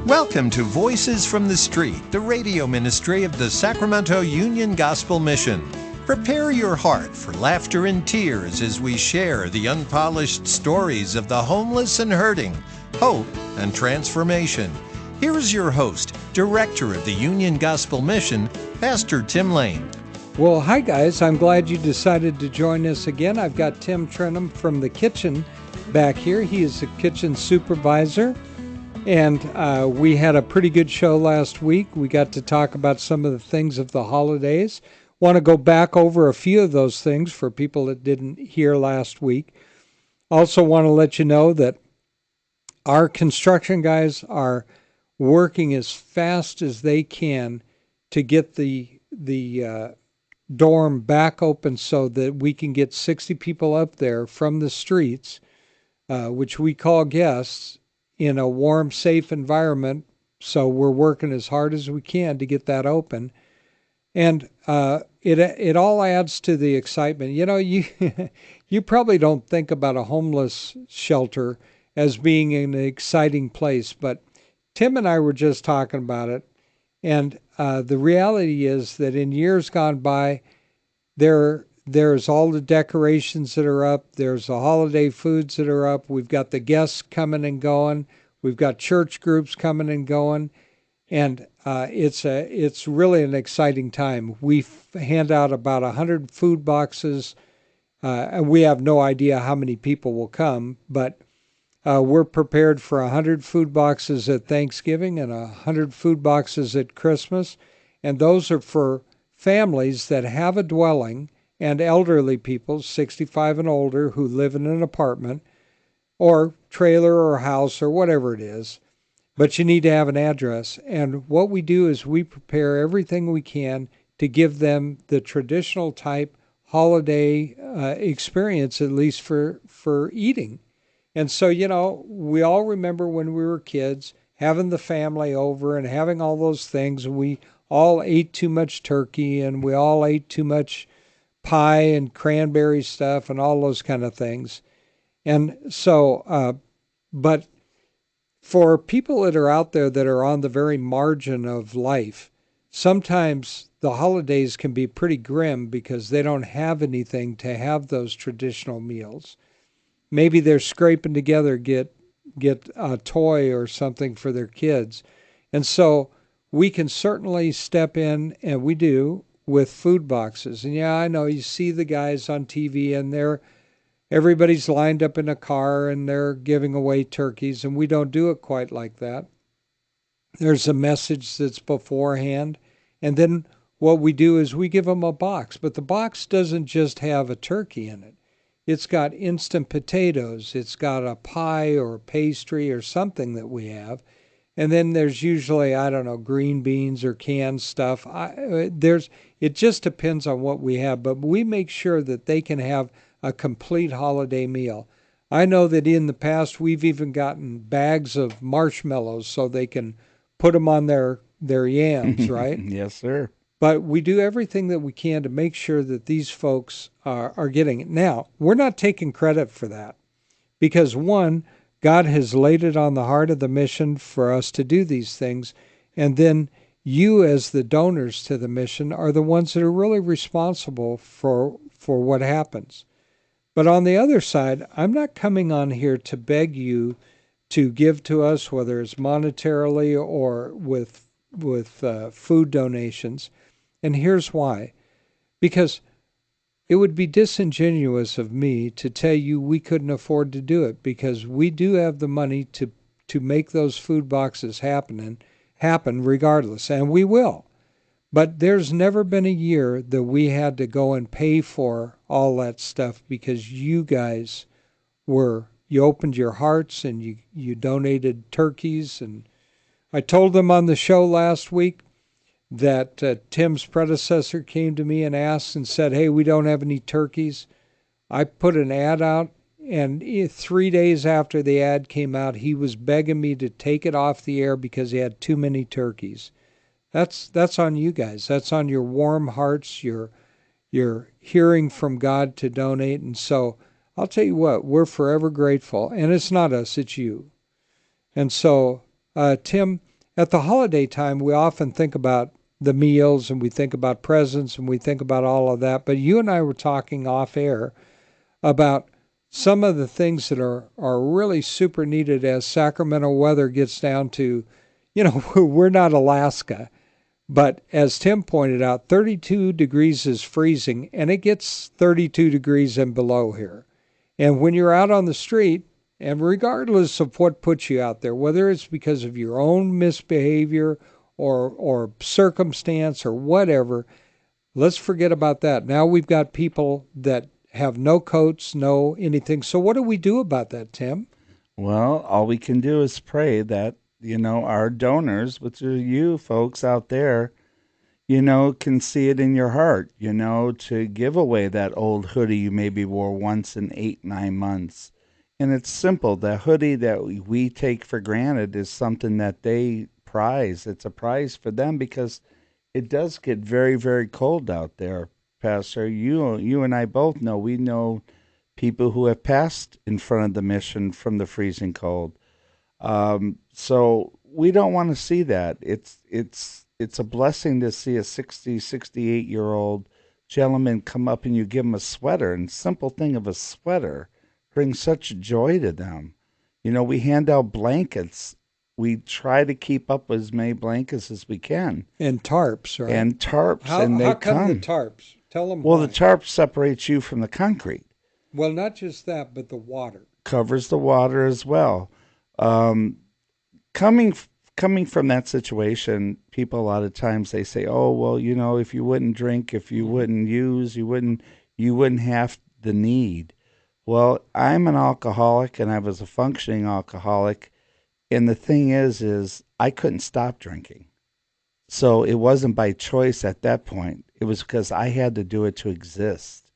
Welcome to Voices from the Street, the radio ministry of the Sacramento Union Gospel Mission. Prepare your heart for laughter and tears as we share the unpolished stories of the homeless and hurting, hope and transformation. Here is your host, Director of the Union Gospel Mission, Pastor Tim Lane. Well, hi guys. I'm glad you decided to join us again. I've got Tim Trenum from the kitchen back here. He is the kitchen supervisor. And we had a pretty good show last week. We got to talk about some of the things of the holidays. Want to go back over a few of those things for people that didn't hear last week. Also want to let you know that our construction guys are working as fast as they can to get the dorm back open so that we can get 60 people up there from the streets, which we call guests, in a warm, safe environment. So we're working as hard as we can to get that open. And it all adds to the excitement. You know, you probably don't think about a homeless shelter as being an exciting place, but Tim and I were just talking about it. And the reality is that in years gone by, there's all the decorations that are up. There's the holiday foods that are up. We've got the guests coming and going. We've got church groups coming and going. And it's really an exciting time. We hand out about 100 food boxes. And we have no idea how many people will come, but we're prepared for 100 food boxes at Thanksgiving and 100 food boxes at Christmas. And those are for families that have a dwelling and elderly people, 65 and older, who live in an apartment or trailer or house or whatever it is. But you need to have an address. And what we do is we prepare everything we can to give them the traditional type holiday experience, at least for eating. And so, you know, we all remember when we were kids, having the family over and having all those things. And we all ate too much turkey and we all ate too much pie and cranberry stuff and all those kind of things. And so, but for people that are out there that are on the very margin of life, sometimes the holidays can be pretty grim because they don't have anything to have those traditional meals. Maybe they're scraping together, get a toy or something for their kids. And so we can certainly step in, and we do, with food boxes. And yeah, I know you see the guys on TV and everybody's lined up in a car and they're giving away turkeys, and we don't do it quite like that. There's a message that's beforehand, and then what we do is we give them a box, but the box doesn't just have a turkey in it. It's got instant potatoes, it's got a pie or a pastry or something that we have. And then there's usually, I don't know, green beans or canned stuff. It just depends on what we have, but we make sure that they can have a complete holiday meal. I know that in the past we've even gotten bags of marshmallows so they can put them on their yams, right? Yes, sir. But we do everything that we can to make sure that these folks are getting it. Now, we're not taking credit for that because, one, God has laid it on the heart of the mission for us to do these things. And then you, as the donors to the mission, are the ones that are really responsible for what happens. But on the other side, I'm not coming on here to beg you to give to us, whether it's monetarily or with food donations. And here's why. Because it would be disingenuous of me to tell you we couldn't afford to do it, because we do have the money to make those food boxes happen regardless, and we will. But there's never been a year that we had to go and pay for all that stuff because you guys you opened your hearts and you donated turkeys. And I told them on the show last week that Tim's predecessor came to me and asked and said, hey, we don't have any turkeys. I put an ad out, and 3 days after the ad came out, he was begging me to take it off the air because he had too many turkeys. That's on you guys. That's on your warm hearts, your hearing from God to donate. And so I'll tell you what, we're forever grateful. And it's not us, it's you. And so, Tim, at the holiday time, we often think about the meals and we think about presents and we think about all of that. But you and I were talking off air about some of the things that are really super needed as Sacramento weather gets down to, we're not Alaska. But as Tim pointed out, 32 degrees is freezing, and it gets 32 degrees and below here. And when you're out on the street, and regardless of what puts you out there, whether it's because of your own misbehavior or circumstance or whatever, let's forget about that. Now we've got people that have no coats, no anything. So what do we do about that, Tim? Well, all we can do is pray that, our donors, which are you folks out there, can see it in your heart, to give away that old hoodie you maybe wore once in 8, 9 months. And it's simple. The hoodie that we take for granted is something that they prize. It's a prize for them because it does get very, very cold out there, Pastor. You and I both know. We know people who have passed in front of the mission from the freezing cold. So we don't want to see that. It's a blessing to see a 60, 68-year-old gentleman come up and you give him a sweater. And simple thing of a sweater brings such joy to them. We hand out blankets. We try to keep up with as many blankets as we can. And tarps, right? And tarps, how, and they how come come. the tarps? Tell them Well, why. the tarp separates you from the concrete. Well, not just that, but the water. Covers the water as well. Um, coming coming from that situation, people a lot of times they say, "Oh, well, if you wouldn't drink, if you wouldn't use, you wouldn't have the need." Well, I'm an alcoholic and I was a functioning alcoholic, and the thing is I couldn't stop drinking. So it wasn't by choice at that point. It was because I had to do it to exist.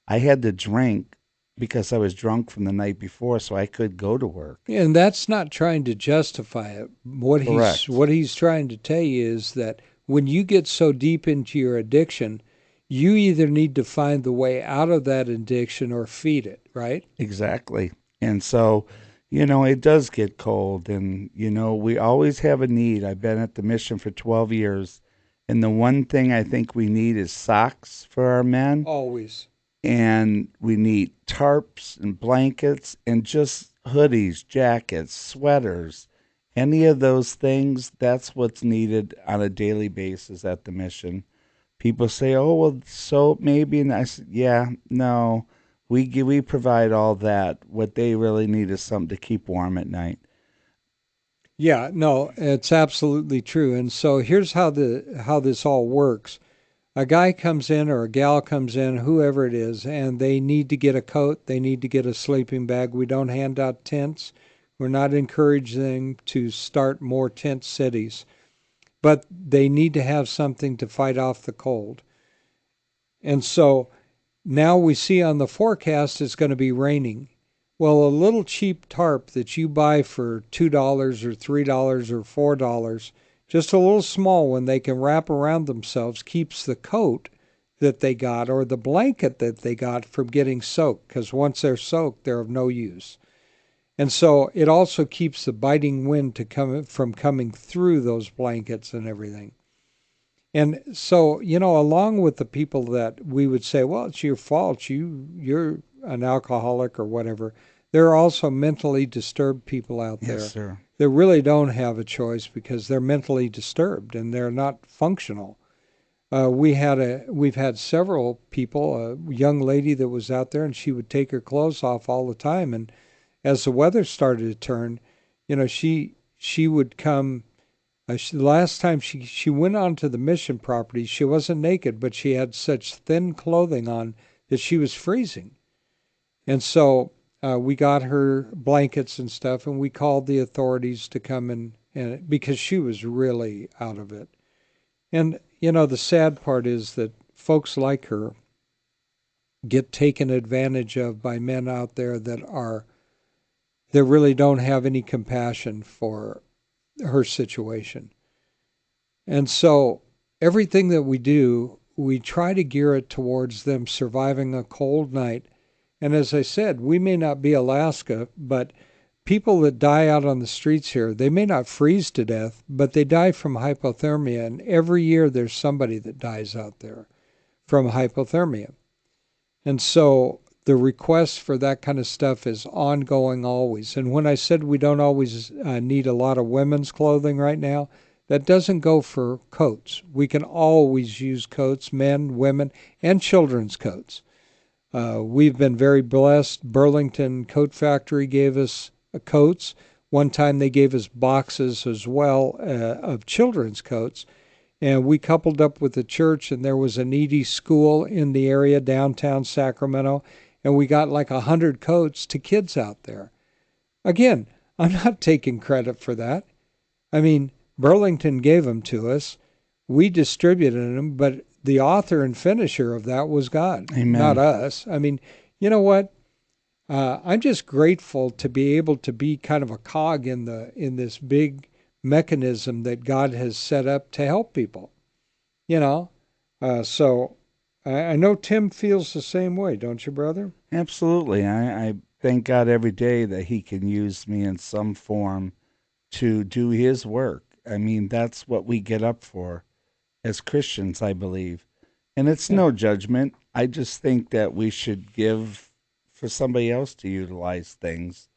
I had to drink because I was drunk from the night before so I could go to work. And that's not trying to justify it. Correct. What he's trying to tell you is that when you get so deep into your addiction, you either need to find the way out of that addiction or feed it, right? Exactly. And so, it does get cold and, we always have a need. I've been at the mission for 12 years. And the one thing I think we need is socks for our men. Always. And we need tarps and blankets and just hoodies, jackets, sweaters, any of those things. That's what's needed on a daily basis at the mission. People say, "Oh, well, soap maybe," and I said, "Yeah, no, we provide all that. What they really need is something to keep warm at night." Yeah, no, it's absolutely true. And so here's how this all works. A guy comes in or a gal comes in, whoever it is, and they need to get a coat, they need to get a sleeping bag. We don't hand out tents. We're not encouraging them to start more tent cities, but they need to have something to fight off the cold. And so now we see on the forecast it's going to be raining. Well, a little cheap tarp that you buy for $2 or $3 or $4, just a little small one they can wrap around themselves, keeps the coat that they got or the blanket that they got from getting soaked, because once they're soaked, they're of no use. And so it also keeps the biting wind from coming through those blankets and everything. And so, along with the people that we would say, well, it's your fault, you're an alcoholic or whatever, there are also mentally disturbed people out there. Yes, sir. That really don't have a choice because they're mentally disturbed and they're not functional. We've had several people, a young lady that was out there and she would take her clothes off all the time. And as the weather started to turn, she would come. The last time she went onto the mission property, she wasn't naked, but she had such thin clothing on that she was freezing. And so we got her blankets and stuff, and we called the authorities to come and because she was really out of it. And, the sad part is that folks like her get taken advantage of by men out there that really don't have any compassion for her situation. And so everything that we do, we try to gear it towards them surviving a cold night. And as I said, we may not be Alaska, but people that die out on the streets here, they may not freeze to death, but they die from hypothermia. And every year there's somebody that dies out there from hypothermia. And so the request for that kind of stuff is ongoing always. And when I said we don't always need a lot of women's clothing right now, that doesn't go for coats. We can always use coats, men, women, and children's coats. We've been very blessed. Burlington Coat Factory gave us coats. One time they gave us boxes as well of children's coats. And we coupled up with the church, and there was a needy school in the area, downtown Sacramento, and we got like 100 coats to kids out there. Again, I'm not taking credit for that. I mean, Burlington gave them to us. We distributed them, but the author and finisher of that was God, Amen. Not us. I mean, you know what? I'm just grateful to be able to be kind of a cog in this big mechanism that God has set up to help people. So I know Tim feels the same way, don't you, brother? Absolutely. I thank God every day that He can use me in some form to do His work. I mean, that's what we get up for as Christians, I believe. And it's no judgment. I just think that we should give for somebody else to utilize things,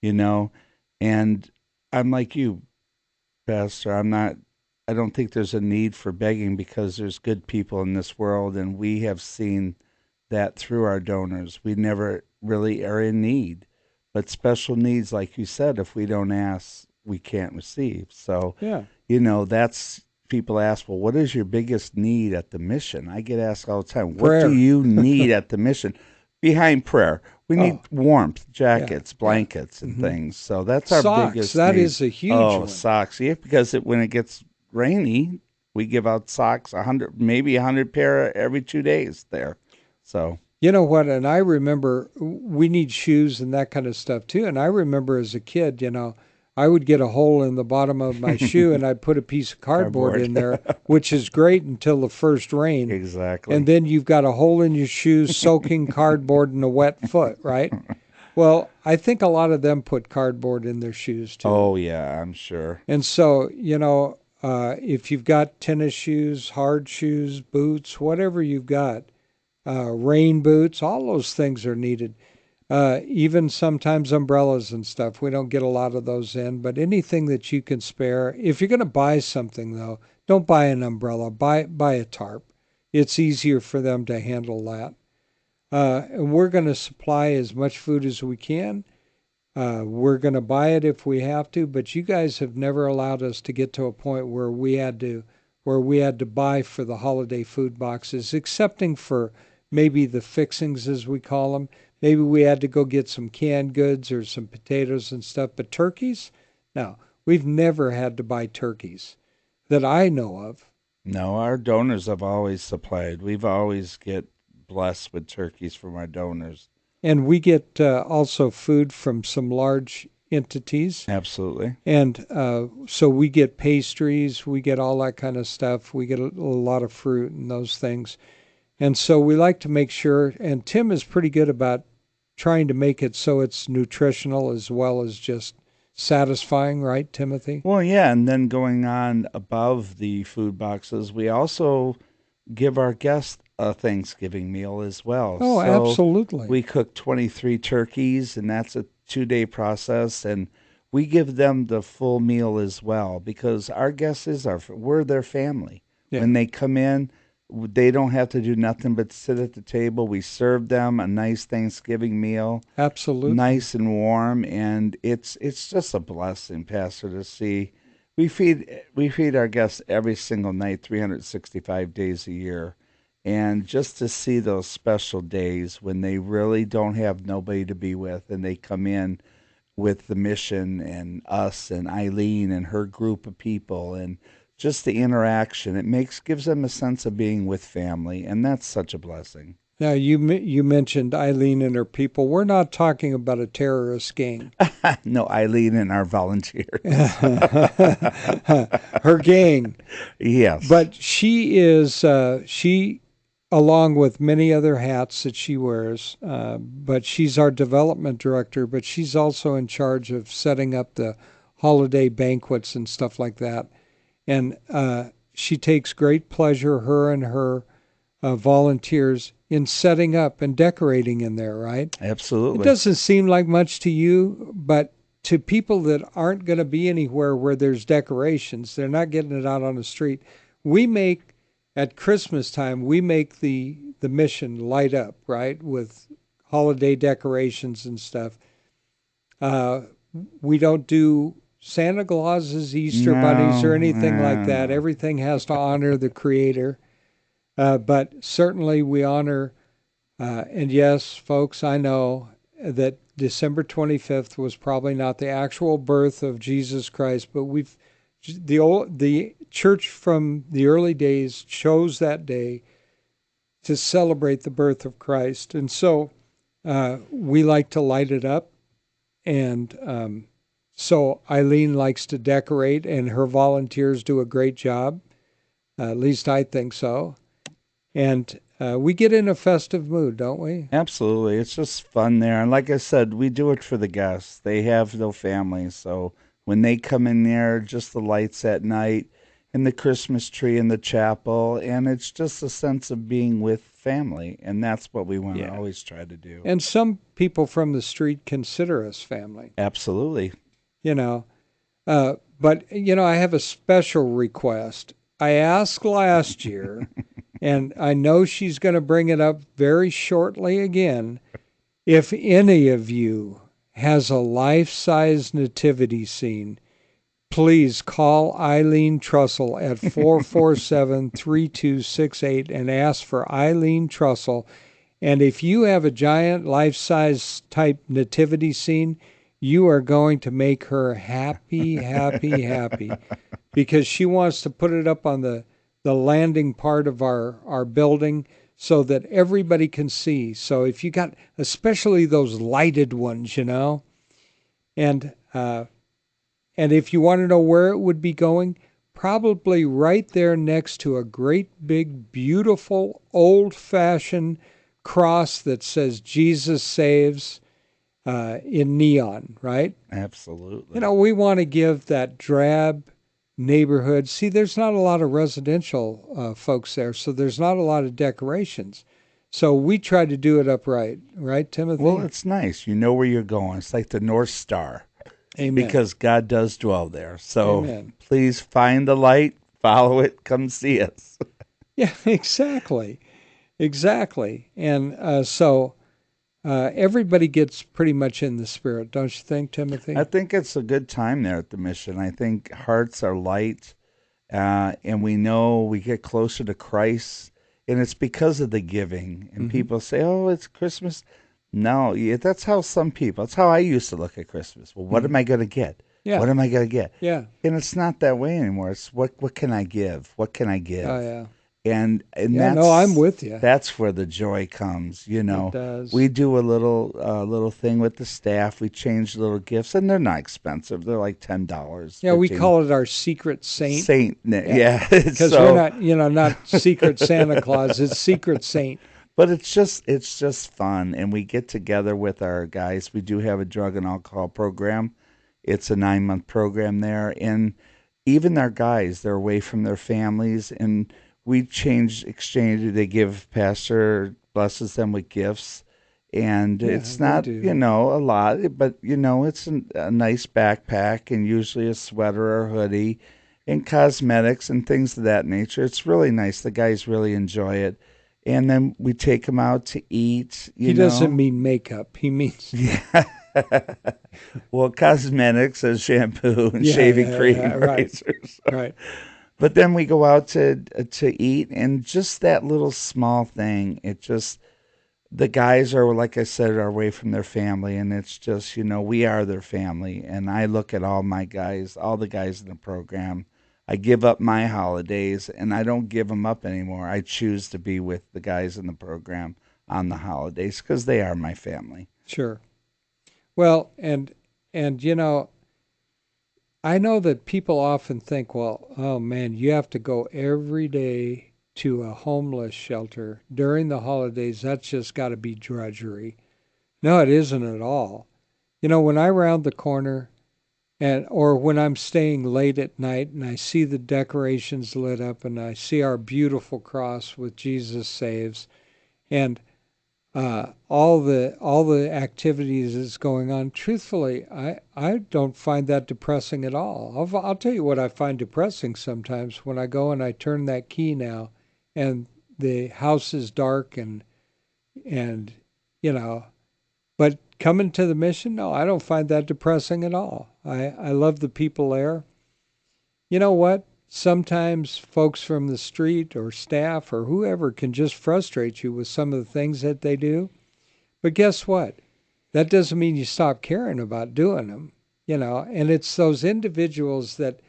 And I'm like you, Pastor. I don't think there's a need for begging because there's good people in this world, and we have seen that through our donors. We never really are in need. But special needs, like you said, if we don't ask, we can't receive. So, that's people ask, well, what is your biggest need at the mission? I get asked all the time, what do you need at the mission? Behind prayer, we need warmth, jackets, blankets, and things. So that's our biggest That need. is a huge one. Socks. Yeah, because when it gets rainy, we give out socks, 100, maybe 100 pair every 2 days there. So you know what? And I remember we need shoes and that kind of stuff too. And I remember as a kid, I would get a hole in the bottom of my shoe and I'd put a piece of cardboard in there, which is great until the first rain. Exactly. And then you've got a hole in your shoes, soaking cardboard and a wet foot, right? Well, I think a lot of them put cardboard in their shoes too. Oh, yeah, I'm sure. And so, if you've got tennis shoes, hard shoes, boots, whatever you've got, rain boots, all those things are needed. Even sometimes umbrellas and stuff. We don't get a lot of those in, but anything that you can spare. If you're going to buy something, though, don't buy an umbrella. Buy a tarp. It's easier for them to handle that. And we're going to supply as much food as we can. We're going to buy it if we have to, but you guys have never allowed us to get to a point where we had to buy for the holiday food boxes, excepting for maybe the fixings, as we call them. Maybe we had to go get some canned goods or some potatoes and stuff. But turkeys? No, we've never had to buy turkeys that I know of. No, our donors have always supplied. We've always get blessed with turkeys from our donors. And we get also food from some large entities. Absolutely. And so we get pastries, we get all that kind of stuff. We get a lot of fruit and those things. And so we like to make sure, and Tim is pretty good about trying to make it so it's nutritional as well as just satisfying, right, Timothy? Well, yeah, and then going on above the food boxes, we also give our guests a Thanksgiving meal as well. Oh, so absolutely. We cook 23 turkeys, and that's a 2-day process, and we give them the full meal as well because our guests we're their family. Yeah. When they come in, they don't have to do nothing but sit at the table. We serve them a nice Thanksgiving meal. Absolutely. Nice and warm, and it's just a blessing, Pastor, to see. We feed our guests every single night, 365 days a year. And just to see those special days when they really don't have nobody to be with and they come in with the mission and us and Eileen and her group of people and just the interaction, it gives them a sense of being with family, and that's such a blessing. Now, you mentioned Eileen and her people. We're not talking about a terrorist gang. No, Eileen and our volunteers. Her gang. Yes. But she is, she along with many other hats that she wears. But she's our development director, but she's also in charge of setting up the holiday banquets and stuff like that. And she takes great pleasure, her and her volunteers, in setting up and decorating in there, right? It Absolutely. doesn't seem like much to you, but to people that aren't going to be anywhere where there's decorations, they're not getting it out on the street. We make, at Christmas time, we make the mission light up, right, with holiday decorations and stuff. Uh, we don't do Santa Clauses, Easter bunnies, or No, anything like that. Everything has to honor the Creator. But certainly we honor, and yes, folks, I know that December 25th was probably not the actual birth of Jesus Christ, but the church from the early days chose that day to celebrate the birth of Christ. And so we like to light it up. And so Eileen likes to decorate, and her volunteers do a great job. At least I think so. And we get in a festive mood, don't we? absolutely. It's just fun there. And like I said, we do it for the guests. They have no families. So when they come in there, just the lights at night and the Christmas tree in the chapel. And it's just a sense of being with family. And that's what we want to Yeah. always try to do. And some people from the street consider us family, Absolutely. you know. But, I have a special request. I asked last year, and I know she's going to bring it up very shortly again. If any of you has a life-size nativity scene, please call Eileen Trussell at 447-3268 and ask for Eileen Trussell. And if you have a giant life-size type nativity scene, you are going to make her happy, happy, happy, because she wants to put it up on the landing part of our building so that everybody can see. So if you got, especially those lighted ones, and if you want to know where it would be going, probably right there next to a great big, beautiful, old-fashioned cross that says Jesus Saves in neon, right? Absolutely. We want to give that drab neighborhood. See, there's not a lot of residential folks there, so there's not a lot of decorations. So we try to do it upright, right, Timothy? Well, it's nice. You know where you're going. It's like the North Star. Amen. Because God does dwell there. So Amen. Please find the light, follow it, come see us. Yeah, exactly. Exactly. And so everybody gets pretty much in the spirit, don't you think, Timothy? I think it's a good time there at the mission. I think hearts are light, and we know we get closer to Christ, and it's because of the giving. And people say, "Oh, it's Christmas." No, that's how some people. That's how I used to look at Christmas. Well, what am I going to get? Yeah. What am I going to get? Yeah. And it's not that way anymore. It's what can I give? What can I give? Oh, yeah. And Yeah, that's, no, I'm with you. That's where the joy comes. It does. We do a little thing with the staff. We change little gifts, and they're not expensive. They're like $10. Yeah, we call it our secret saint. Saint, yeah. Because we're not, not secret Santa Claus. It's secret saint. But it's just fun, and we get together with our guys. We do have a drug and alcohol program. It's a 9-month program there, and even our guys, they're away from their families, and we exchange. They give pastor blesses them with gifts, and it's not a lot, but it's a nice backpack and usually a sweater or hoodie, and cosmetics and things of that nature. It's really nice. The guys really enjoy it. And then we take them out to eat. He doesn't mean makeup. He means well, cosmetics and shampoo and shaving cream, razors. Right. But then we go out to eat, and just that little small thing. The guys are, like I said, are away from their family, and it's just we are their family. And I look at all the guys in the program. I give up my holidays, and I don't give them up anymore. I choose to be with the guys in the program on the holidays because they are my family. Sure. Well, and I know that people often think, well, oh man, you have to go every day to a homeless shelter during the holidays, that's just got to be drudgery. No, it isn't at all. When I round the corner or when I'm staying late at night and I see the decorations lit up and I see our beautiful cross with Jesus Saves and all the activities that's going on, truthfully, I don't find that depressing at all. I'll tell you what I find depressing sometimes when I go and I turn that key now and the house is dark and but coming to the mission, no, I don't find that depressing at all. I love the people there. You know what? Sometimes folks from the street or staff or whoever can just frustrate you with some of the things that they do. But guess what? That doesn't mean you stop caring about doing them, and it's those individuals that,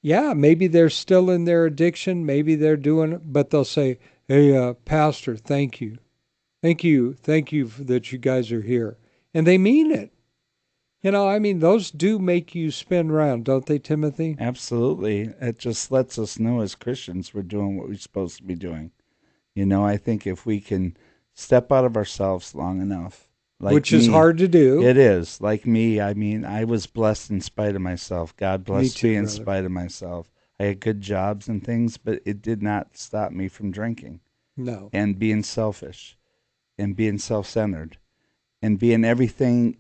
yeah, maybe they're still in their addiction, maybe they're doing it, but they'll say, hey, Pastor, thank you. Thank you that you guys are here. And they mean it. Those do make you spin around, don't they, Timothy? Absolutely. It just lets us know as Christians we're doing what we're supposed to be doing. I think if we can step out of ourselves long enough, which is hard to do. It is. Like me, I was blessed in spite of myself. God blessed me in spite of myself. I had good jobs and things, but it did not stop me from drinking. No. And being selfish and being self-centered and being everything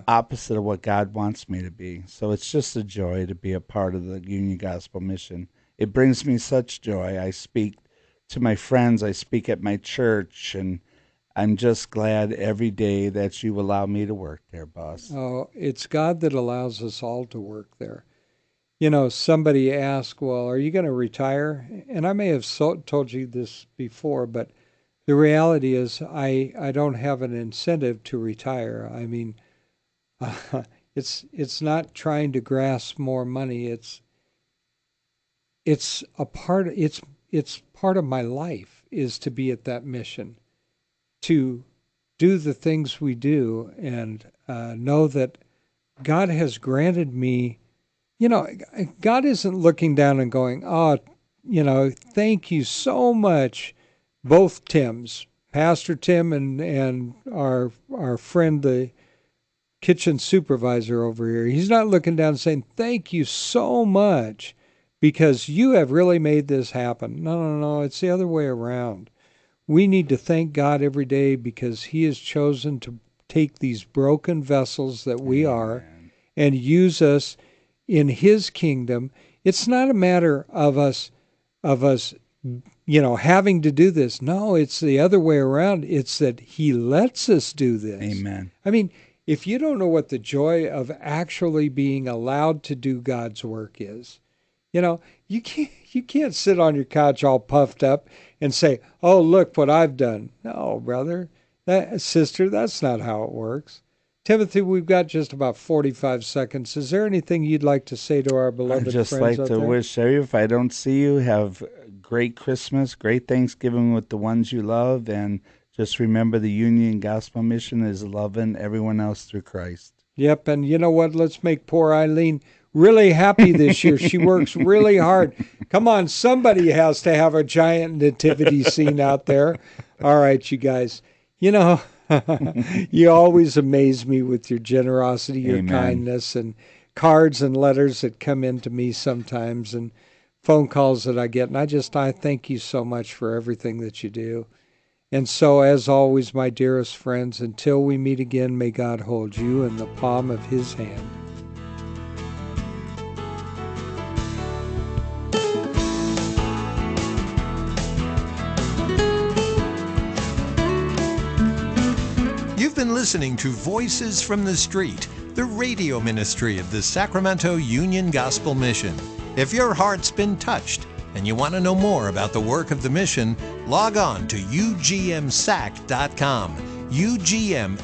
opposite of what God wants me to be. So it's just a joy to be a part of the Union Gospel Mission. It brings me such joy. I speak to my friends. I speak at my church, and I'm just glad every day that you allow me to work there, boss. Oh, it's God that allows us all to work there. Somebody asked, well, are you going to retire? And I may have told you this before, but the reality is I don't have an incentive to retire. It's not trying to grasp more money. It's part of my life is to be at that mission, to do the things we do, and know that God has granted me. God isn't looking down and going, oh, thank you so much, both Tims, Pastor Tim and our friend, the kitchen supervisor over here. He's not looking down and saying, thank you so much because you have really made this happen. No. It's the other way around. We need to thank God every day because he has chosen to take these broken vessels that we are and use us in his kingdom. It's not a matter of us having to do this. No, it's the other way around. It's that he lets us do this. Amen. If you don't know what the joy of actually being allowed to do God's work is, you can't sit on your couch all puffed up and say, oh, look what I've done. No, brother, sister, that's not how it works. Timothy, we've got just about 45 seconds. Is there anything you'd like to say to our beloved friends out there? I'd just like to wish you, if I don't see you, have great Christmas, great Thanksgiving with the ones you love, and just remember the Union Gospel Mission is loving everyone else through Christ. Yep, and you know what? Let's make poor Eileen really happy this year. She works really hard. Come on, somebody has to have a giant nativity scene out there. All right, you guys. You always amaze me with your generosity, your kindness, and cards and letters that come into me sometimes, and phone calls that I get. And I thank you so much for everything that you do. And so, as always, my dearest friends, until we meet again, may God hold you in the palm of his hand. You've been listening to Voices from the Street, the radio ministry of the Sacramento Union Gospel Mission. If your heart's been touched and you want to know more about the work of the mission, log on to ugmsac.com, ugmsac.com.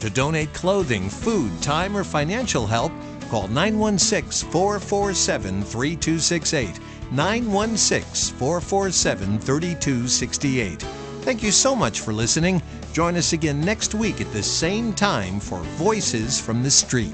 To donate clothing, food, time, or financial help, call 916-447-3268, 916-447-3268. Thank you so much for listening. Join us again next week at the same time for Voices from the Street.